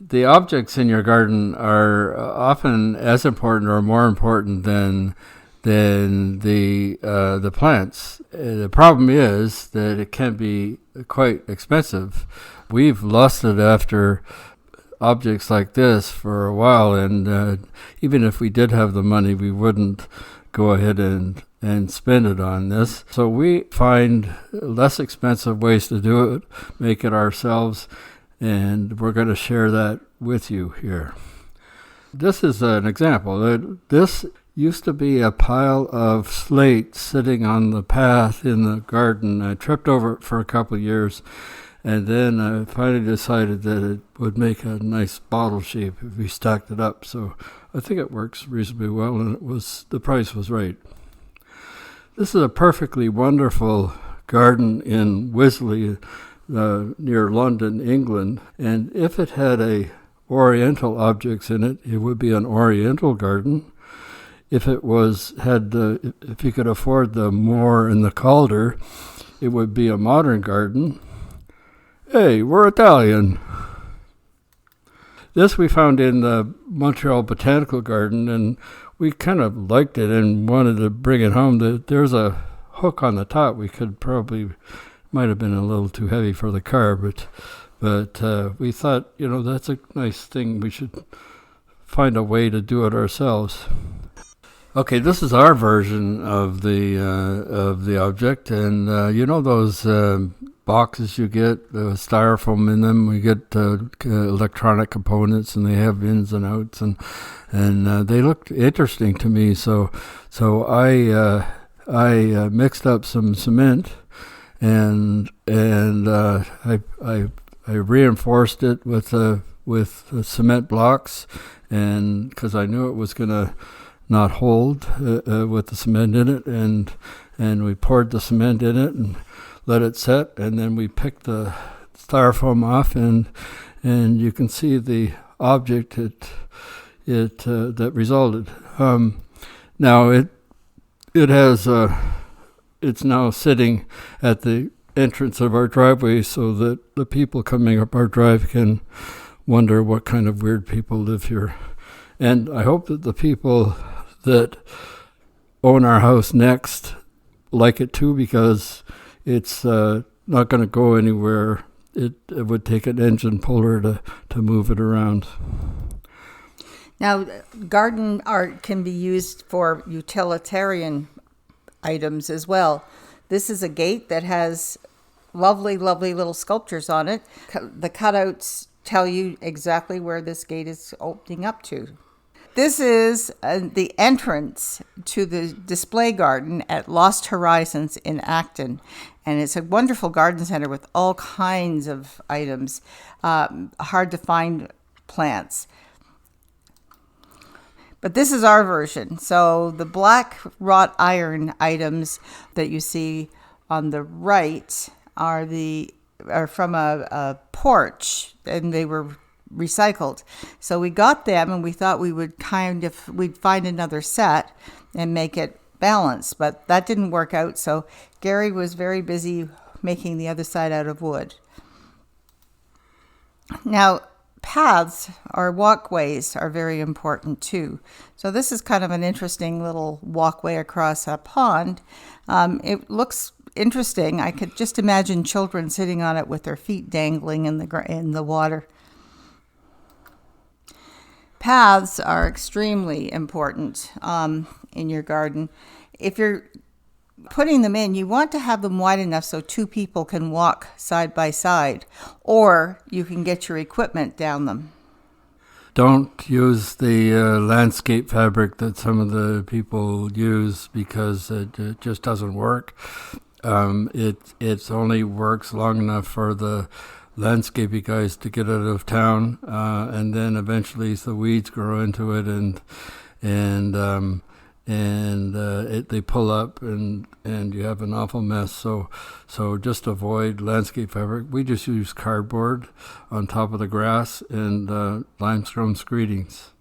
the objects in your garden are often as important or more important than the plants. The problem is that it can be quite expensive. We've lusted after objects like this for a while, and even if we did have the money, we wouldn't go ahead and spend it on this. So we find less expensive ways to do it, make it ourselves, and we're going to share that with you here. This is an example. This used to be a pile of slate sitting on the path in the garden. I tripped over it for a couple of years, and then I finally decided that it would make a nice bottle shape if we stacked it up. So I think it works reasonably well, and the price was right. This is a perfectly wonderful garden in Westlake, near London, England. And if it had oriental objects in it, it would be an oriental garden. If it if you could afford the Moor and the Calder, it would be a modern garden. Hey, we're Italian. This we found in the Montreal Botanical Garden, and we kind of liked it and wanted to bring it home. There's a hook on the top. Might have been a little too heavy for the car, but we thought, that's a nice thing. We should find a way to do it ourselves. Okay, this is our version of the object, and those boxes you get, styrofoam in them. We get electronic components, and they have ins and outs, and they looked interesting to me. So I mixed up some cement, and I reinforced it with cement blocks, and because I knew it was gonna not hold with the cement in it, and we poured the cement in it and let it set, and then we picked the styrofoam off, and you can see the object that resulted. Now it's now sitting at the entrance of our driveway, so that the people coming up our drive can wonder what kind of weird people live here. And I hope that the people that own our house next like it too, because it's not going to go anywhere. It would take an engine puller to move it around. Now, garden art can be used for utilitarian items as well. This is a gate that has lovely, lovely little sculptures on it. The cutouts tell you exactly where this gate is opening up to. This is the entrance to the display garden at Lost Horizons in Acton. And it's a wonderful garden center with all kinds of items, hard to find plants. But this is our version. So the black wrought iron items that you see on the right are from a porch, and they were recycled. So we got them, and we thought we'd find another set and make it balanced, but that didn't work out. So Gary was very busy making the other side out of wood. Now, paths or walkways are very important too. So this is kind of an interesting little walkway across a pond. It looks interesting. I could just imagine children sitting on it with their feet dangling in the water. Paths are extremely important in your garden. If you're putting them in, you want to have them wide enough so two people can walk side by side, or you can get your equipment down them. Don't use the landscape fabric that some of the people use, because it just doesn't work. It only works long enough for the landscaping guys to get out of town, and then eventually the weeds grow into it, and they pull up, and you have an awful mess. So just avoid landscape fabric. We just use cardboard on top of the grass and limestone screedings.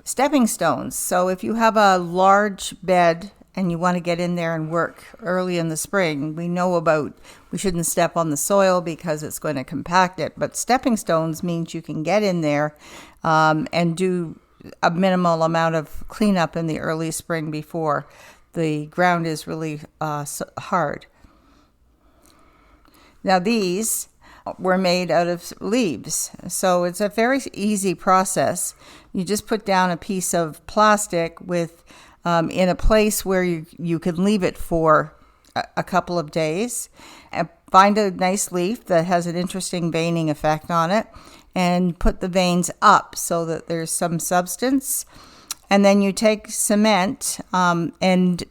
Stepping stones. So if you have a large bed and you want to get in there and work early in the spring. We shouldn't step on the soil because it's going to compact it, but stepping stones means you can get in there and do a minimal amount of cleanup in the early spring before the ground is really hard. Now these were made out of leaves, so it's a very easy process. You just put down a piece of plastic with in a place where you can leave it for a couple of days, and find a nice leaf that has an interesting veining effect on it, and put the veins up so that there's some substance. And then you take cement and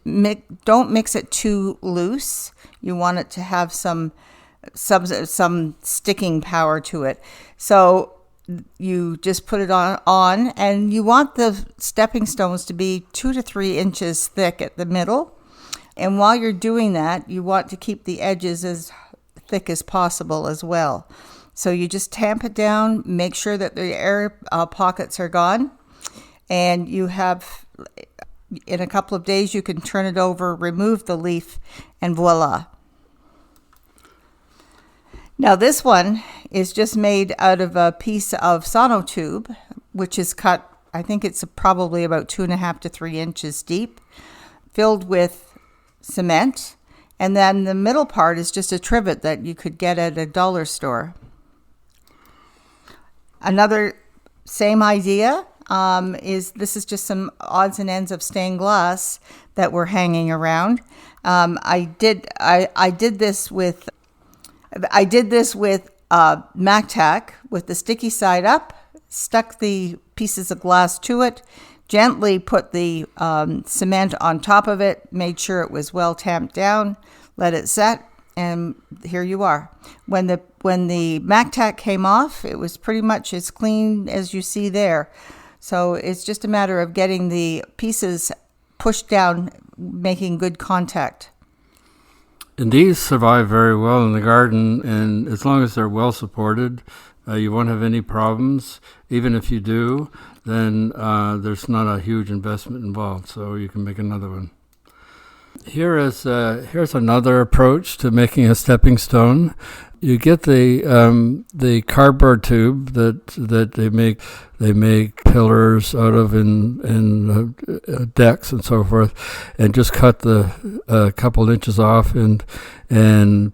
don't mix it too loose. You want it to have some sticking power to it. So you just put it on, and you want the stepping stones to be 2 to 3 inches thick at the middle. And while you're doing that, you want to keep the edges as thick as possible as well. So you just tamp it down, make sure that the air pockets are gone, and you have, in a couple of days, you can turn it over, remove the leaf, and voila. Now this one is just made out of a piece of sonotube, which is cut, I think it's probably about 2.5 to 3 inches deep, filled with cement, and then the middle part is just a trivet that you could get at a dollar store. Another same idea is just some odds and ends of stained glass that were hanging around. I did this with MacTac with the sticky side up, stuck the pieces of glass to it, gently put the cement on top of it, made sure it was well tamped down, let it set, and here you are. When the MacTac came off, it was pretty much as clean as you see there. So it's just a matter of getting the pieces pushed down, making good contact. And these survive very well in the garden, and as long as they're well supported, you won't have any problems. Even if you do, then there's not a huge investment involved, so you can make another one. Here's another approach to making a stepping stone. You get the cardboard tube that they make pillars out of in decks and so forth, and just cut a couple inches off and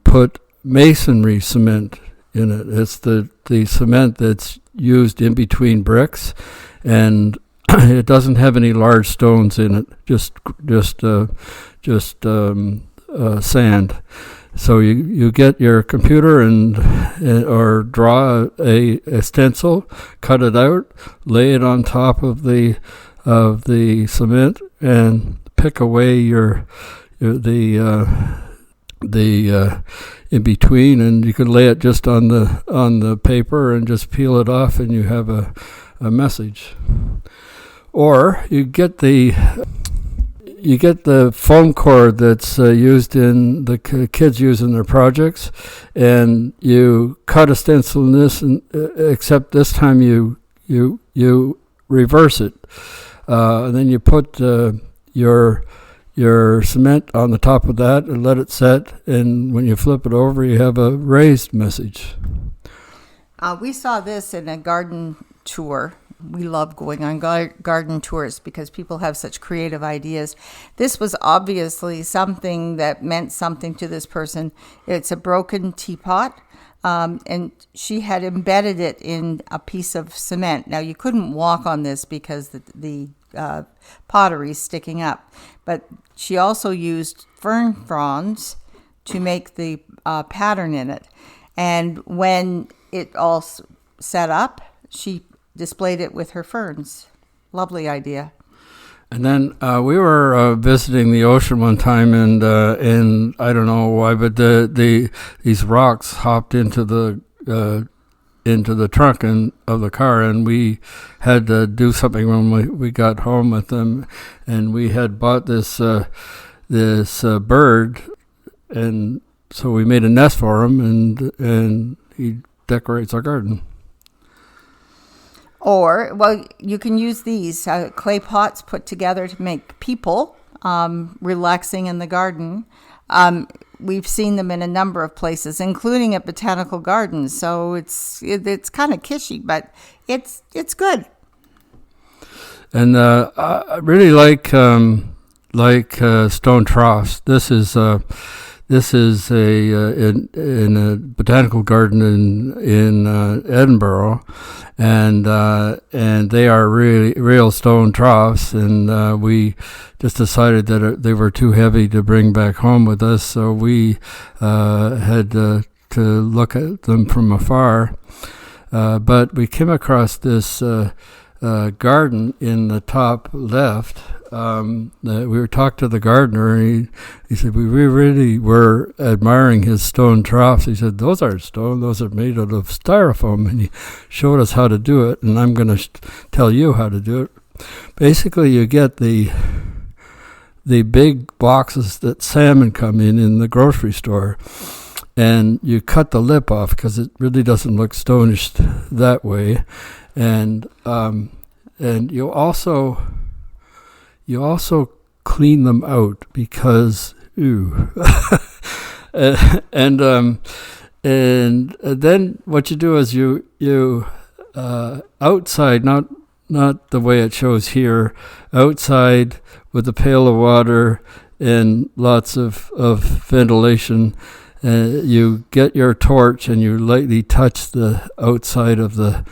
put masonry cement in it. It's the cement that's used in between bricks, and it doesn't have any large stones in it. Just sand. So you get your computer or draw a stencil, cut it out, lay it on top of the cement, and pick away the in between, and you can lay it just on the paper and just peel it off, and you have a message. Or you get the foam cord that's used in the kids use in their projects, and you cut a stencil in this, except this time you reverse it, and then you put your cement on the top of that and let it set, and when you flip it over, you have a raised message. We saw this in a garden tour. We love going on garden tours because people have such creative ideas. This was obviously something that meant something to this person. It's a broken teapot, and she had embedded it in a piece of cement. Now, you couldn't walk on this because the pottery's sticking up, but she also used fern fronds to make the pattern in it. And when it all set up, she displayed it with her ferns. Lovely idea. And then we were visiting the ocean one time, and I don't know why, but these rocks hopped into the trunk of the car, and we had to do something when we got home with them, and we had bought this bird, and so we made a nest for him, and he decorates our garden. Or, well, you can use these clay pots put together to make people. relaxing in the garden. We've seen them in a number of places, including at botanical gardens. So it's kind of kishy, but it's good. And I really like stone troughs. This is in a botanical garden in Edinburgh, and they are really real stone troughs. And we just decided that they were too heavy to bring back home with us, so we had to look at them from afar. But we came across this garden in the top left. We were talking to the gardener, and he said, we really were admiring his stone troughs. He said, those aren't stone, those are made out of styrofoam. And he showed us how to do it, and I'm going to tell you how to do it. Basically, you get the big boxes that salmon come in the grocery store, and you cut the lip off because it really doesn't look stonish that way. And you also clean them out because and then what you do is you outside, not the way it shows here, outside with a pail of water and lots of ventilation. You get your torch and you lightly touch the outside of the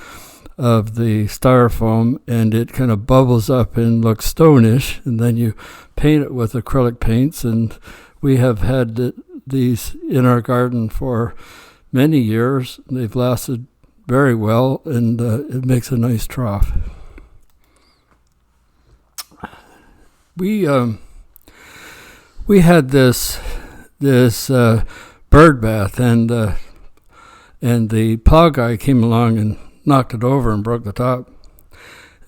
styrofoam, and it kind of bubbles up and looks stonish, and then you paint it with acrylic paints. And we have had these in our garden for many years. They've lasted very well, and it makes a nice trough. We had this bird bath, and the plow guy came along and knocked it over and broke the top.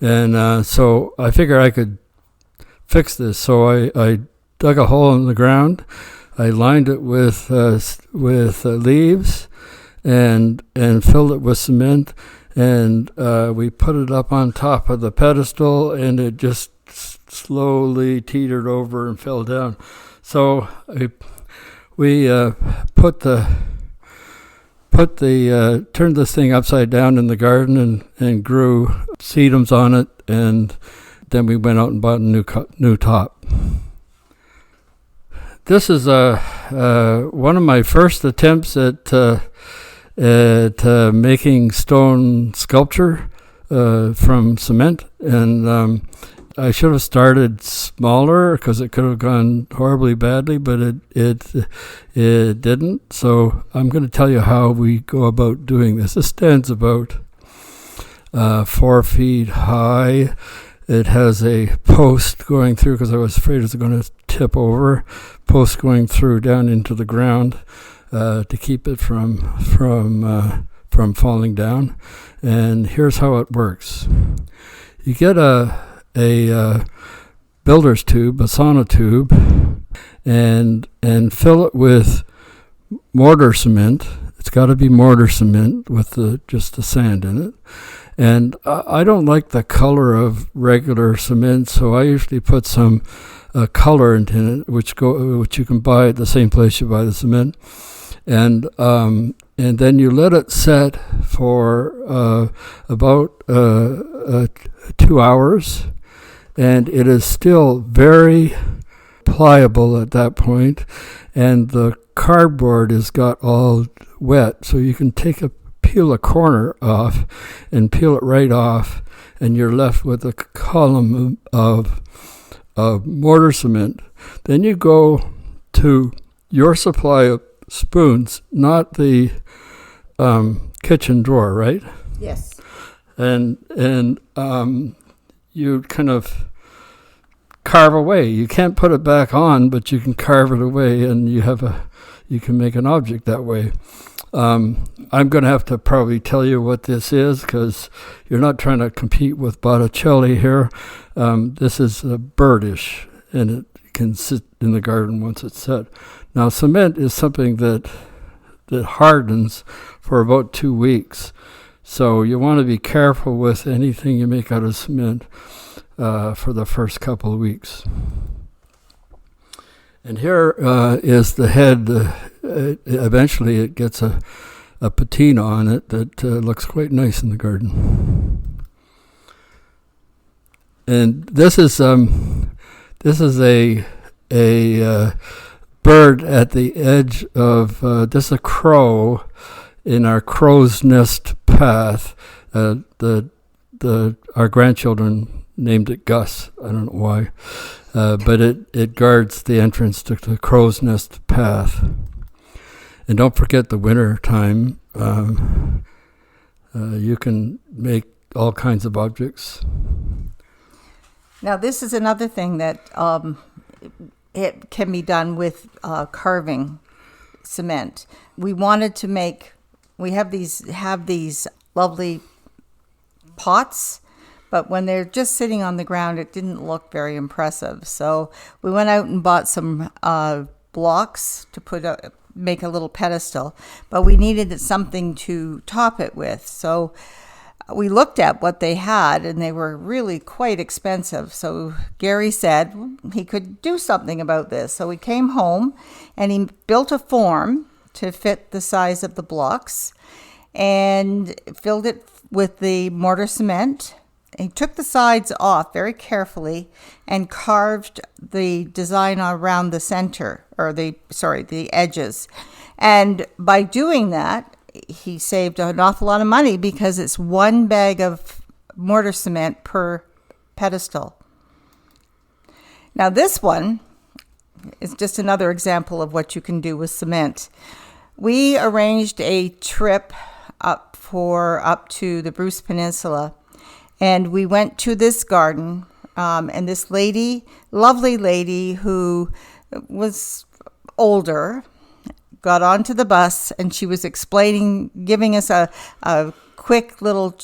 And so I figured I could fix this. So I dug a hole in the ground. I lined it with leaves and filled it with cement. And we put it up on top of the pedestal, and it just slowly teetered over and fell down. So we turned this thing upside down in the garden and grew sedums on it, and then we went out and bought a new top. This is one of my first attempts at making stone sculpture from cement, and I should have started smaller because it could have gone horribly badly, but it didn't. So I'm going to tell you how we go about doing this. This stands about 4 feet high. It has a post going through because I was afraid it was going to tip over. Post going through down into the ground to keep it from falling down. And here's how it works. You get a builder's tube, a sauna tube, and fill it with mortar cement. It's got to be mortar cement with just the sand in it. And I don't like the color of regular cement, so I usually put some colorant in it, which you can buy at the same place you buy the cement. And then you let it set for about 2 hours. And it is still very pliable at that point, and the cardboard has got all wet, so you can peel a corner off and peel it right off, and you're left with a column of mortar cement. Then you go to your supply of spoons, not the kitchen drawer, right? Yes. And you kind of carve away. You can't put it back on, but you can carve it away, and you can make an object that way. I'm going to have to probably tell you what this is because you're not trying to compete with Botticelli here. This is a birdish, and it can sit in the garden once it's set. Now, cement is something that hardens for about 2 weeks. So you want to be careful with anything you make out of cement for the first couple of weeks. And here is the head. Eventually it gets a patina on it that looks quite nice in the garden. And this is a bird at the edge of this is a crow in our crow's nest path. Our grandchildren named it Gus. I don't know why, but it guards the entrance to the crow's nest path. And don't forget the winter time. You can make all kinds of objects. Now, this is another thing that it can be done with carving cement. We wanted to make. We have these lovely pots, but when they're just sitting on the ground, it didn't look very impressive. So we went out and bought some blocks to make a little pedestal, but we needed something to top it with. So we looked at what they had, and they were really quite expensive. So Gary said he could do something about this. So we came home, and he built a form to fit the size of the blocks and filled it with the mortar cement. He took the sides off very carefully and carved the design around the center, or the edges. And by doing that, he saved an awful lot of money because it's one bag of mortar cement per pedestal. Now this one is just another example of what you can do with cement. We arranged a trip up to the Bruce Peninsula, and we went to this garden, and this lovely lady who was older, got onto the bus, and she was giving us a quick little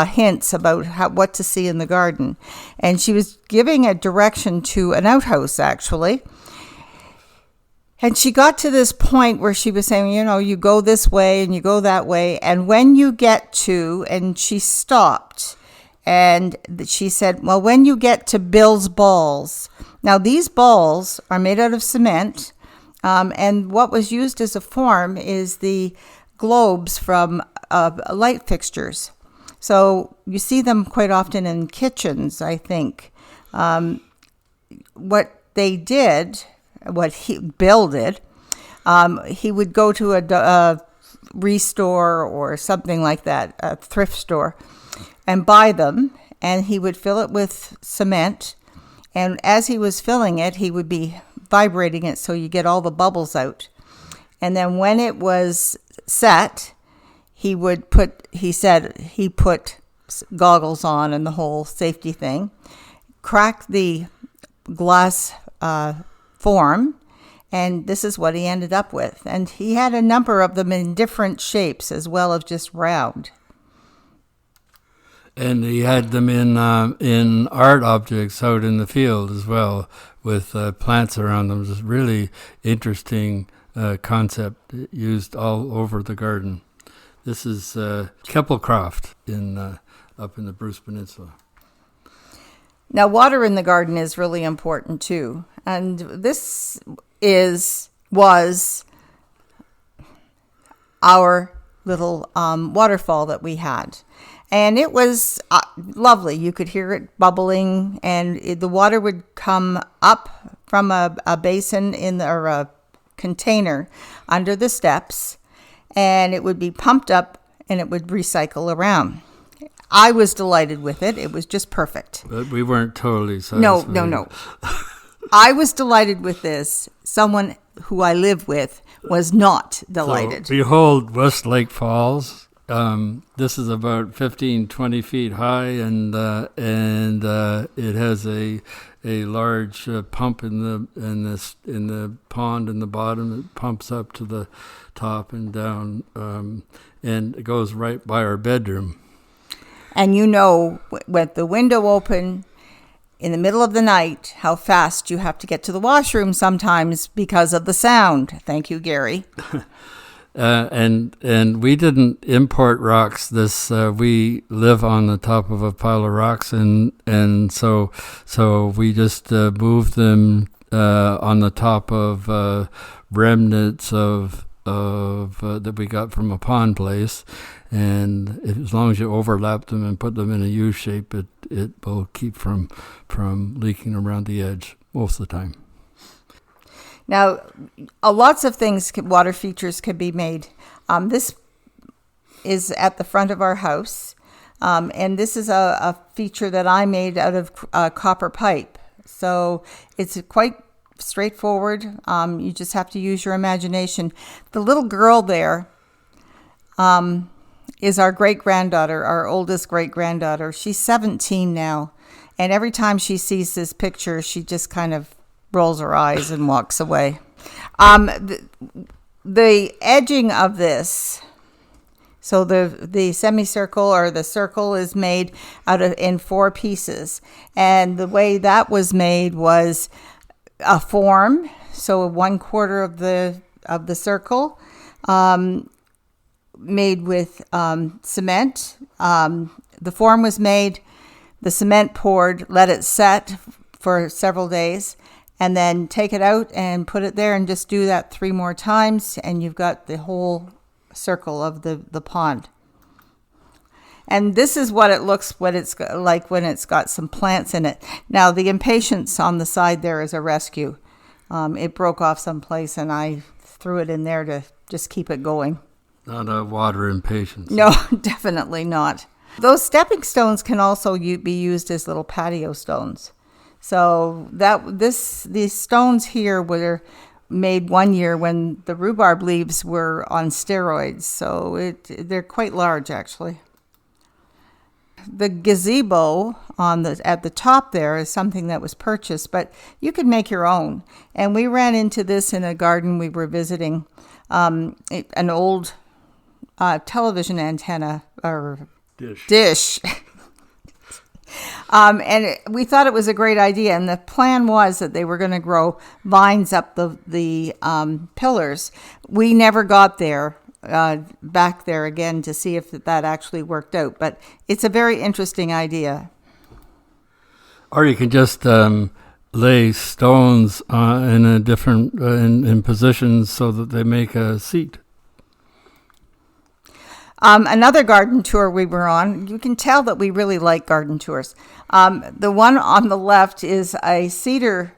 hints about what to see in the garden. And she was giving a direction to an outhouse, actually. And she got to this point where she was saying, you go this way and you go that way. And when you get to, and she stopped, and she said, well, when you get to Bill's balls. Now, these balls are made out of cement. And what was used as a form is the globes from light fixtures. So you see them quite often in kitchens, I think. What Bill did, he would go to a restore or something like that, a thrift store, and buy them, and he would fill it with cement. And as he was filling it, he would be vibrating it so you get all the bubbles out. And then when it was set, he put goggles on and the whole safety thing, cracked the glass form, and this is what he ended up with. And he had a number of them in different shapes as well as just round. And he had them in art objects out in the field as well, with plants around them. It's a really interesting concept used all over the garden. This is Keppelcroft up in the Bruce Peninsula. Now, water in the garden is really important too, and this was our little waterfall that we had. And it was lovely. You could hear it bubbling, and the water would come up from a basin or a container under the steps, and it would be pumped up, and it would recycle around. I was delighted with it. It was just perfect. But we weren't totally satisfied. No. I was delighted with this. Someone who I live with was not delighted. So, behold Westlake Falls. This is about 15-20 feet high, and it has a large pump in the pond in the bottom. It pumps up to the top and down, and it goes right by our bedroom. And with the window open in the middle of the night, how fast you have to get to the washroom sometimes because of the sound. Thank you, Gary. And we didn't import rocks. We live on the top of a pile of rocks, and so we just moved them on the top of remnants of that we got from a pond place, and as long as you overlap them and put them in a U shape, it will keep from leaking around the edge most of the time. Now, lots of things, water features could be made. This is at the front of our house, and this is a feature that I made out of copper pipe. So it's quite straightforward. You just have to use your imagination. The little girl there is our great-granddaughter, our oldest great-granddaughter. She's 17 now, and every time she sees this picture, she just kind of rolls her eyes and walks away. The edging of this, so the semicircle or the circle is made in 4 pieces, and the way that was made was a form, so 1/4 of the circle, made with cement. The form was made, the cement poured, let it set for several days, and then take it out and put it there and just do that 3 more times, and you've got the whole circle of the pond. And this is what it looks when it's got some plants in it. Now, the impatiens on the side there is a rescue. It broke off someplace, and I threw it in there to just keep it going. Not a water impatiens. No, definitely not. Those stepping stones can also be used as little patio stones. So these stones here were made one year when the rhubarb leaves were on steroids. So they're quite large, actually. The gazebo at the top there is something that was purchased, but you could make your own. And we ran into this in a garden we were visiting, an old television antenna or dish. And we thought it was a great idea, and the plan was that they were going to grow vines up the pillars. We never got there, back there again to see if that actually worked out, but it's a very interesting idea. Or you can just lay stones in a different in positions so that they make a seat. Another garden tour we were on, you can tell that we really like garden tours. The one on the left is a cedar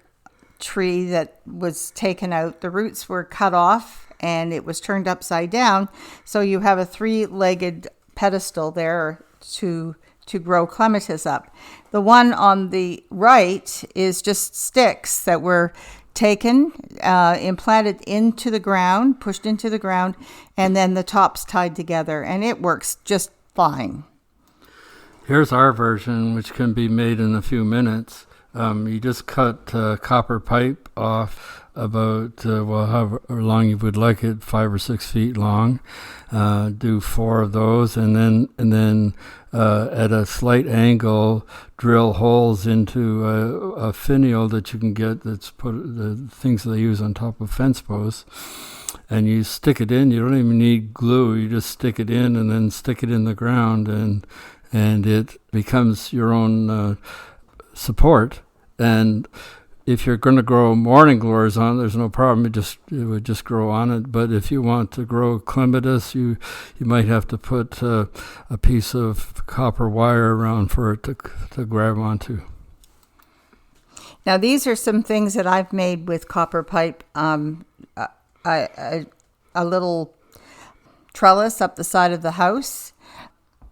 tree that was taken out. The roots were cut off and it was turned upside down. So you have a 3-legged pedestal there to grow clematis up. The one on the right is just sticks that were taken, implanted into the ground, pushed into the ground, and then the tops tied together, and it works just fine. Here's our version, which can be made in a few minutes. You just cut copper pipe off about, however long you would like it, 5 or 6 feet long. Do 4 of those, and then at a slight angle, drill holes into a finial that you can get that's put the things they use on top of fence posts. And you stick it in. You don't even need glue. You just stick it in and then stick it in the ground, and it becomes your own support. And if you're going to grow morning glories on it, there's no problem. It would just grow on it. But if you want to grow clematis, you might have to put a piece of copper wire around for it to grab onto. Now, these are some things that I've made with copper pipe. A little trellis up the side of the house.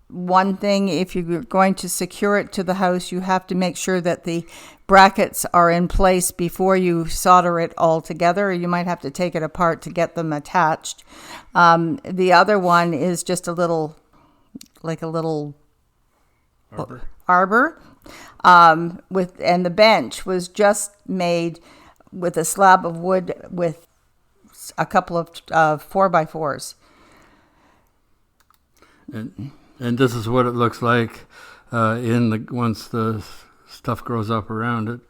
One thing, if you're going to secure it to the house, you have to make sure that the brackets are in place before you solder it all together. You might have to take it apart to get them attached. The other one is just a little arbor. And the bench was just made with a slab of wood with a couple of 4x4s. And this is what it looks like once the stuff grows up around it.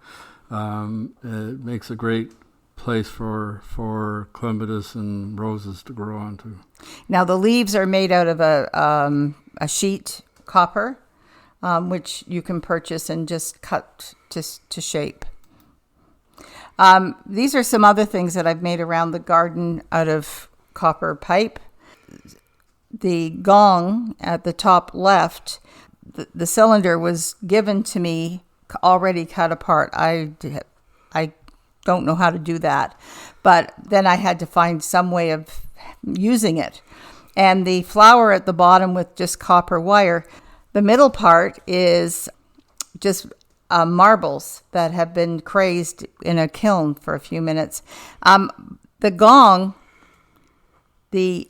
It makes a great place for clematis and roses to grow onto. Now the leaves are made out of a sheet copper, which you can purchase and just cut to shape. These are some other things that I've made around the garden out of copper pipe. The gong at the top left, the cylinder was given to me already cut apart. I don't know how to do that, but then I had to find some way of using it. And the flower at the bottom with just copper wire. The middle part is just marbles that have been crazed in a kiln for a few minutes. The gong, the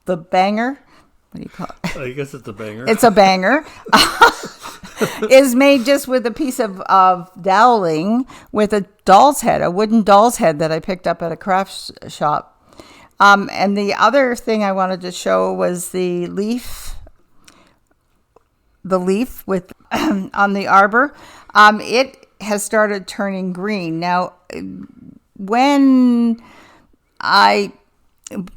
banger, what do you call it? I guess it's a banger. It's a banger. Is made just with a piece of doweling with a doll's head, a wooden doll's head that I picked up at a craft shop. And the other thing I wanted to show was the leaf with on the arbor. It has started turning green. Now, when I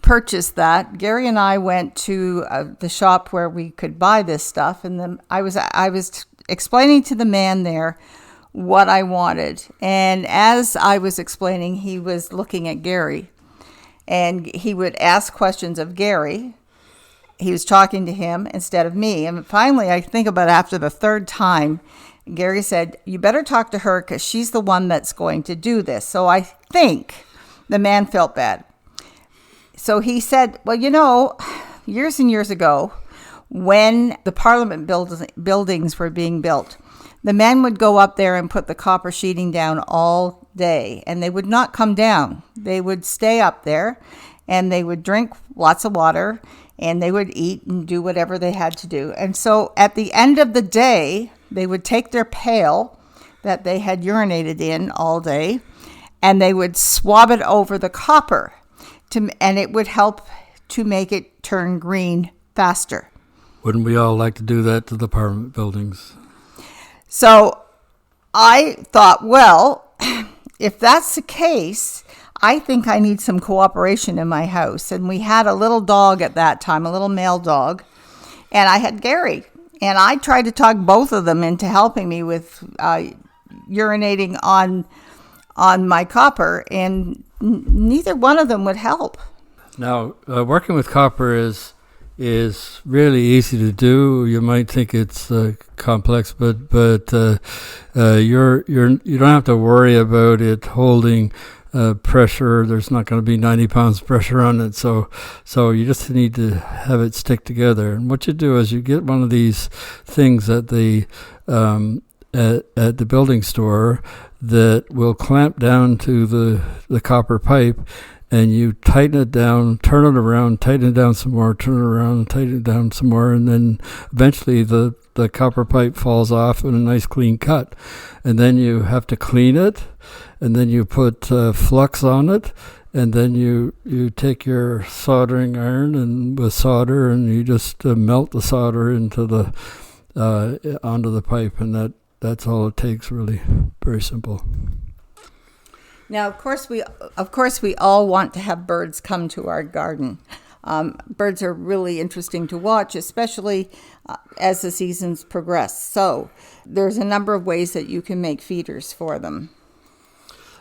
purchased that, Gary and I went to the shop where we could buy this stuff, and then I was explaining to the man there what I wanted. And as I was explaining, he was looking at Gary. And he would ask questions of Gary. He was talking to him instead of me. And finally, I think about after the third time, Gary said, "You better talk to her because she's the one that's going to do this." So I think the man felt bad. So he said, "Well, years and years ago, when the Parliament buildings were being built, the men would go up there and put the copper sheeting down all day, and they would not come down. They would stay up there, and they would drink lots of water, and they would eat and do whatever they had to do. And so at the end of the day, they would take their pail that they had urinated in all day, and they would swab it over the copper, and it would help to make it turn green faster." Wouldn't we all like to do that to the Parliament buildings? So I thought, well, if that's the case, I think I need some cooperation in my house. And we had a little dog at that time, a little male dog. And I had Gary. And I tried to talk both of them into helping me with urinating on my copper. And neither one of them would help. Now, working with copper is really easy to do. You might think it's complex, but you don't have to worry about it holding pressure. There's not going to be 90 pounds pressure on it, so you just need to have it stick together. And what you do is you get one of these things at the building store that will clamp down to the copper pipe. And you tighten it down, turn it around, tighten it down some more, turn it around, tighten it down some more, and then eventually the copper pipe falls off in a nice clean cut. And then you have to clean it, and then you put flux on it, and then you take your soldering iron and with solder, and you just melt the solder into onto the pipe, and that's all it takes, really. Very simple. Now, of course, we all want to have birds come to our garden. Birds are really interesting to watch, especially as the seasons progress. So there's a number of ways that you can make feeders for them.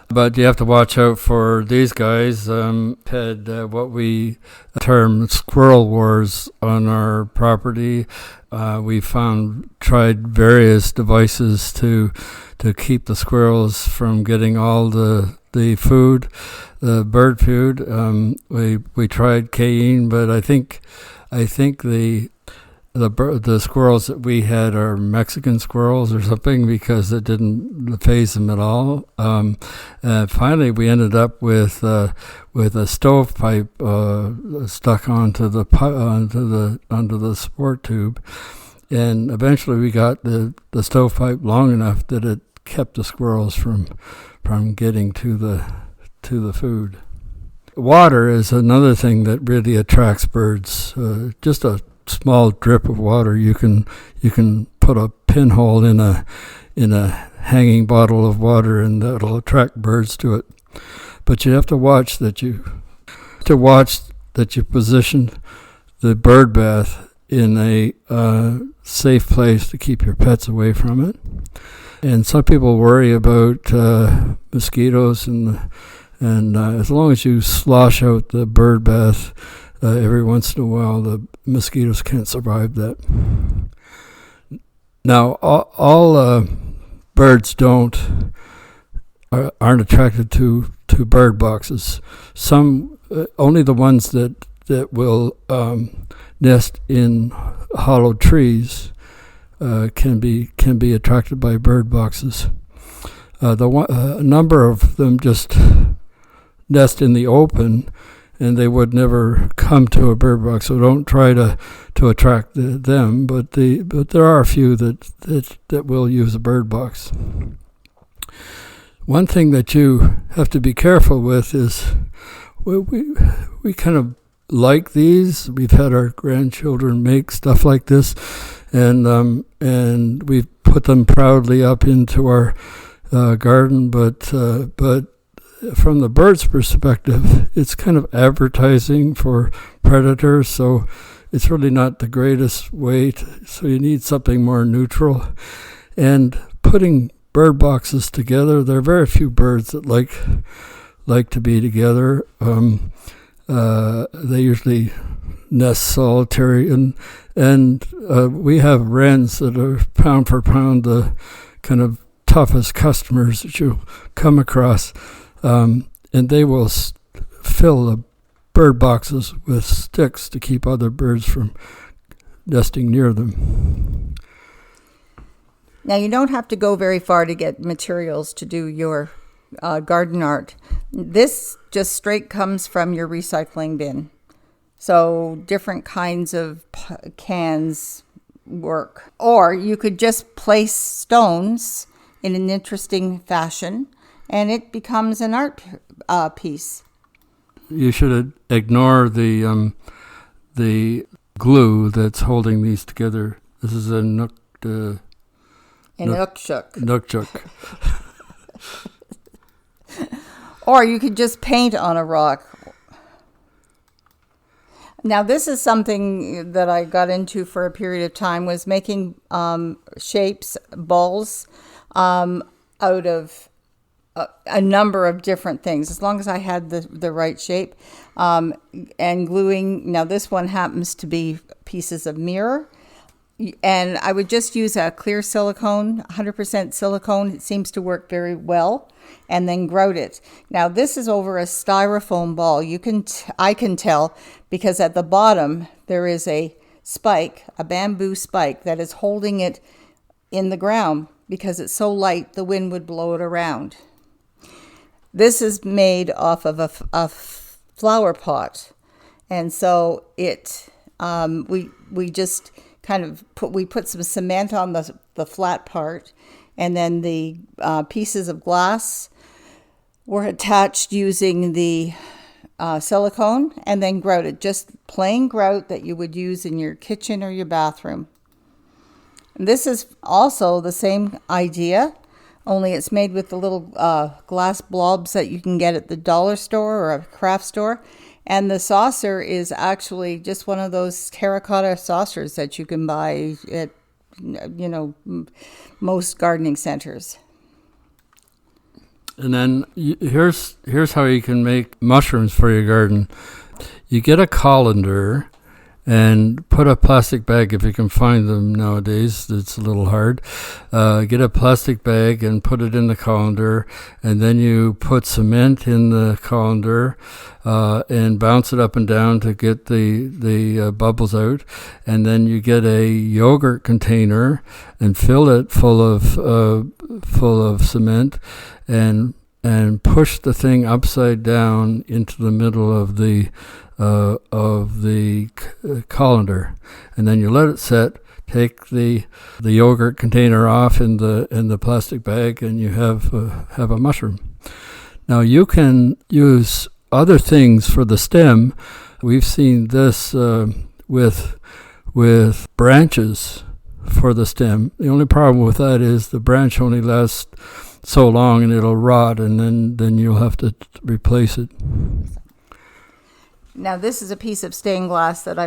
But you have to watch out for these guys. Had what we term squirrel wars on our property. We tried various devices to keep the squirrels from getting all the food, the bird food. We tried cayenne, but I think the squirrels that we had are Mexican squirrels or something, because it didn't faze them at all. Finally, we ended up with a stovepipe stuck onto the support tube, and eventually we got the stovepipe long enough that it kept the squirrels from getting to the food. Water is another thing that really attracts birds. Just a small drip of water, you can put a pinhole in a hanging bottle of water, and that'll attract birds to it. But you have to watch that you position the bird bath in a safe place to keep your pets away from it. And some people worry about mosquitoes, and as long as you slosh out the bird bath every once in a while, the mosquitoes can't survive that. Now, all birds aren't attracted to bird boxes. Some, only the ones that will nest in hollow trees can be attracted by bird boxes. A number of them just nest in the open, and they would never come to a bird box. So don't try to attract them. But there are a few that will use a bird box. One thing that you have to be careful with is we kind of like these. We've had our grandchildren make stuff like this, and we've put them proudly up into our garden. But from the bird's perspective, it's kind of advertising for predators. So it's really not the greatest way. So you need something more neutral. And putting bird boxes together, there are very few birds that like to be together. They usually nest solitary, and we have wrens that are pound for pound the kind of toughest customers that you come across, and they will fill the bird boxes with sticks to keep other birds from nesting near them. Now, you don't have to go very far to get materials to do your garden art. This just straight comes from your recycling bin. So different kinds of cans work. Or you could just place stones in an interesting fashion, and it becomes an art piece. You should ignore the glue that's holding these together. This is a nukchuk. Or you could just paint on a rock. Now, this is something that I got into for a period of time, was making shapes, balls, out of a number of different things, as long as I had the right shape, and gluing. Now, this one happens to be pieces of mirror. And I would just use a clear silicone, 100% silicone. It seems to work very well. And then grout it. Now, this is over a styrofoam ball. I can tell because at the bottom there is a spike, a bamboo spike that is holding it in the ground because it's so light the wind would blow it around. This is made off of a flower pot, and so it we just kind of put some cement on the flat part, and then the pieces of glass were attached using the silicone, and then grouted, just plain grout that you would use in your kitchen or your bathroom. And this is also the same idea, only it's made with the little glass blobs that you can get at the dollar store or a craft store. And the saucer is actually just one of those terracotta saucers that you can buy at, most gardening centers. And then here's how you can make mushrooms for your garden. You get a colander and put a plastic bag, if you can find them nowadays. It's a little hard. Get a plastic bag and put it in the colander, and then you put cement in the colander and bounce it up and down to get the bubbles out. And then you get a yogurt container and fill it full of cement, and push the thing upside down into the middle of the colander, and then you let it set. Take the yogurt container off in the plastic bag, and you have a mushroom. Now you can use other things for the stem. We've seen this with branches for the stem. The only problem with that is the branch only lasts so long, and it'll rot, and then you'll have to replace it. Now this is a piece of stained glass that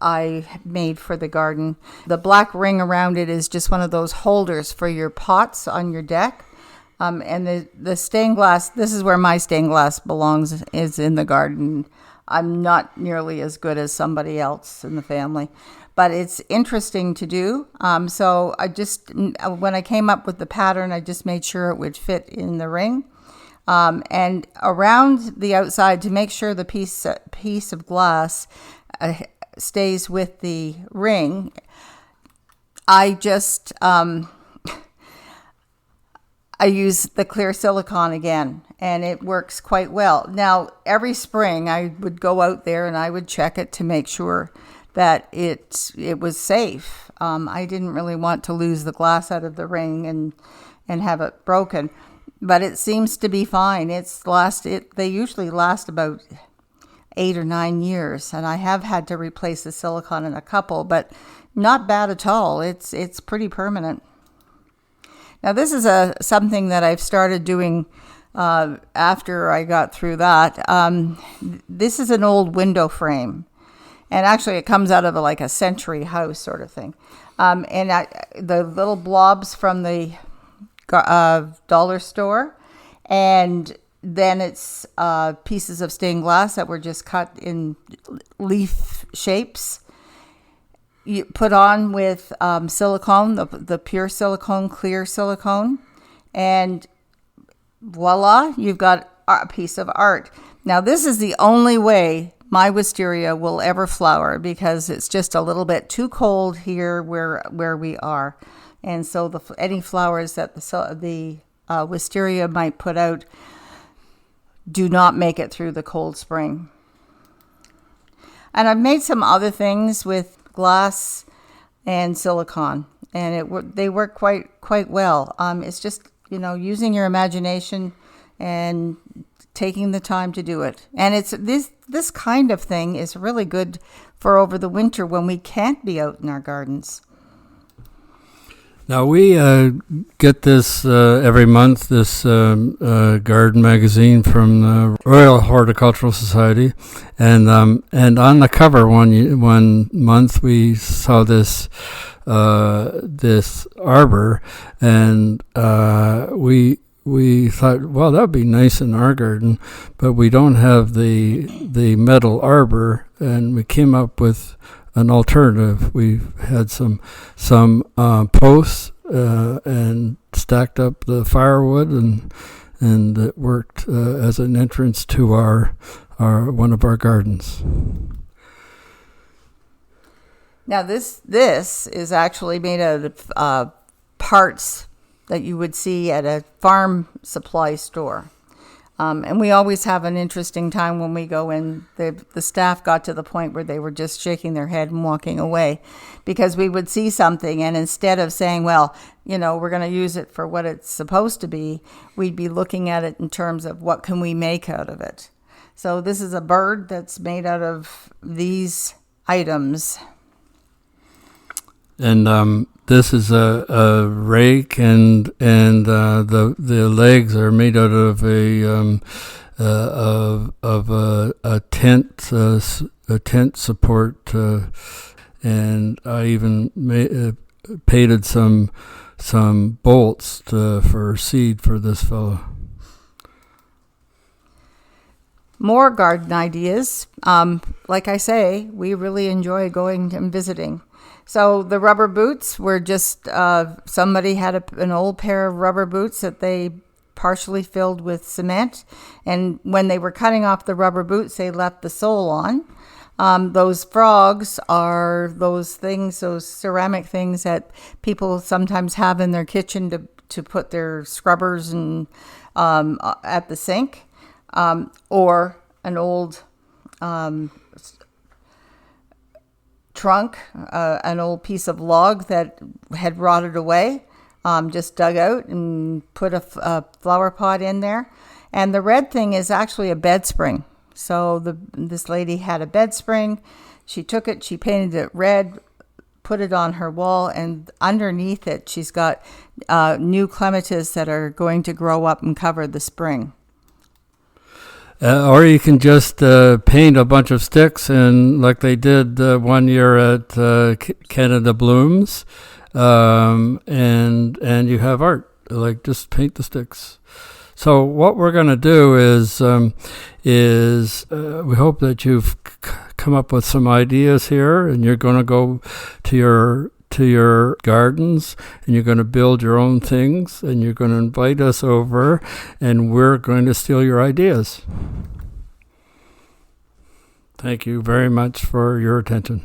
I made for the garden. The black ring around it is just one of those holders for your pots on your deck. And the stained glass, this is where my stained glass belongs, is in the garden. I'm not nearly as good as somebody else in the family, but it's interesting to do. So when I came up with the pattern, I just made sure it would fit in the ring. And around the outside, to make sure the piece of glass stays with the ring, I just I use the clear silicone again, and it works quite well. Now, every spring I would go out there and I would check it to make sure that it was safe. I didn't really want to lose the glass out of the ring and have it broken, but it seems to be fine. They usually last about 8 or 9 years, and I have had to replace the silicone in a couple, but not bad at all. It's pretty permanent. Now, this is something that I've started doing after I got through that. This is an old window frame, and actually it comes out of like a century house sort of thing. The little blobs from the dollar store, and then it's pieces of stained glass that were just cut in leaf shapes. You put on with silicone, the pure silicone, clear silicone, and voila, you've got a piece of art. Now, this is the only way my wisteria will ever flower, because it's just a little bit too cold here where we are. And so any flowers that the wisteria might put out do not make it through the cold spring. And I've made some other things with glass and silicone, and they work quite well. It's just, using your imagination and taking the time to do it. And it's this kind of thing is really good for over the winter when we can't be out in our gardens. Now, we get this every month, this garden magazine from the Royal Horticultural Society, and on the cover one month we saw this arbor, and we thought, well, that would be nice in our garden, but we don't have the metal arbor, and we came up with an alternative. We had some posts and stacked up the firewood, and it worked as an entrance to our one of our gardens. Now this is actually made out of parts that you would see at a farm supply store. And we always have an interesting time when we go in. The staff got to the point where they were just shaking their head and walking away, because we would see something, and instead of saying, well, we're going to use it for what it's supposed to be, we'd be looking at it in terms of what can we make out of it. So this is a bird that's made out of these items. And this is a rake, and the legs are made out of a tent support, and I even painted some bolts for seed for this fellow. More garden ideas. Like I say, we really enjoy going and visiting. So the rubber boots were just, somebody had an old pair of rubber boots that they partially filled with cement. And when they were cutting off the rubber boots, they left the sole on. Those frogs are those ceramic things that people sometimes have in their kitchen to put their scrubbers and at the sink, or an old trunk, an old piece of log that had rotted away, just dug out and put a flower pot in there. And the red thing is actually a bed spring. So this lady had a bed spring. She took it, she painted it red, put it on her wall, and underneath it she's got new clematis that are going to grow up and cover the spring. Or you can just paint a bunch of sticks, and like they did one year at Canada Blooms, and you have art. Like, just paint the sticks. So what we're going to do is we hope that you've come up with some ideas here, and you're going to go to your gardens, and you're going to build your own things, and you're going to invite us over, and we're going to steal your ideas. Thank you very much for your attention.